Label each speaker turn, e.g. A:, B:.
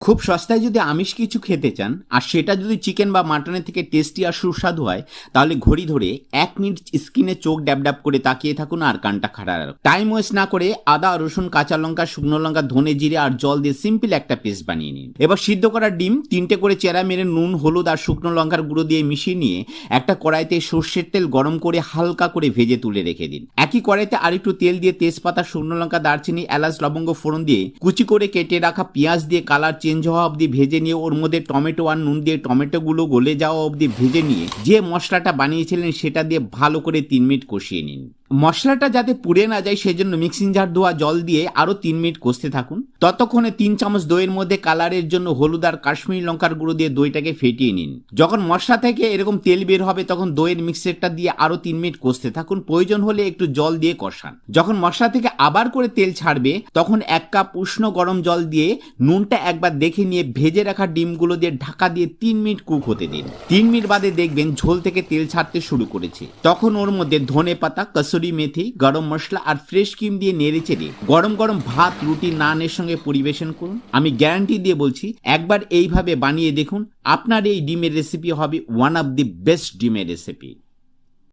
A: খুব সস্তায় যদি আমিষ কিছু খেতে চান আর সেটা যদি চিকেন বা মাটনের থেকে টেস্টি আর সুস্বাদু হয়, তাহলে ঘড়ি ধরে 1 মিনিট স্ক্রিনে চোখ ড্যাব ড্যাব করে তাকিয়ে থাকুন আর কানটা খাড়া রাখুন। টাইম ওয়েস্ট না করে আদা, রসুন, কাঁচা লঙ্কা, শুকনো লঙ্কা, ধনে, জিরে আর জল দিয়ে সিম্পল একটা পেস্ট বানিয়ে নিন। এবার সিদ্ধ করা ডিম 3টে করে চেরা মেরে নুন, হলুদ আর শুকনো লঙ্কার গুঁড়ো দিয়ে মিশিয়ে নিয়ে একটা কড়াইতে সর্ষের তেল গরম করে হালকা করে ভেজে তুলে রেখে দিন। একই কড়াইতে আরেকটু তেল দিয়ে তেজপাতা, শুকনো লঙ্কা, দারচিনি, এলাচ, লবঙ্গ ফোড়ন দিয়ে কুচি করে কেটে রাখা পেঁয়াজ দিয়ে কালার চেঞ্জ হওয়া অবধি ভেজে নিয়ে ওর মধ্যে টমেটো আর নুন দিয়ে টমেটোগুলো গলে যাওয়া অবধি ভেজে নিয়ে যে মশলাটা বানিয়েছিলেন সেটা দিয়ে ভালো করে 3 মিনিট কষিয়ে নিন। মশলাটা যাতে পুড়ে না যায় সেজন্য মিক্সিং জার ধোয়া জল দিয়ে আরো 3 মিনিট কষতে থাকুন। ততক্ষণে 3 চামচ দইয়ের মধ্যে কালারের জন্য হলুদ আর কাশ্মীরি লঙ্কার গুঁড়ো দিয়ে দইটাকে ফেটিয়ে নিন। যখন মশলা থেকে এরকম তেল বের হবে তখন দইয়ের মিক্সচারটা দিয়ে আরো 3 মিনিট কষতে থাকুন। প্রয়োজন হলে একটু জল দিয়ে কষান। যখন মশলা থেকে আবার করে তেল ছাড়বে তখন 1 কাপ উষ্ণ গরম জল দিয়ে নুনটা একবার দেখে নিয়ে ভেজে রাখা ডিমগুলো দিয়ে ঢাকা দিয়ে 3 মিনিট কুক হতে দিন। 3 মিনিট বাদে দেখবেন ঝোল থেকে তেল ছাড়তে শুরু করেছে। তখন ওর মধ্যে ধনে পাতা, কসুরি মেথি, গরম মশলা আর ফ্রেশ ক্রিম দিয়ে নেড়ে চেড়ে গরম গরম ভাত, রুটি, নানের সঙ্গে পরিবেশন করুন। আমি গ্যারান্টি দিয়ে বলছি, একবার এইভাবে বানিয়ে দেখুন, আপনার এই ডিমের রেসিপি হবে ওয়ান অফ দি বেস্ট ডিমের রেসিপি।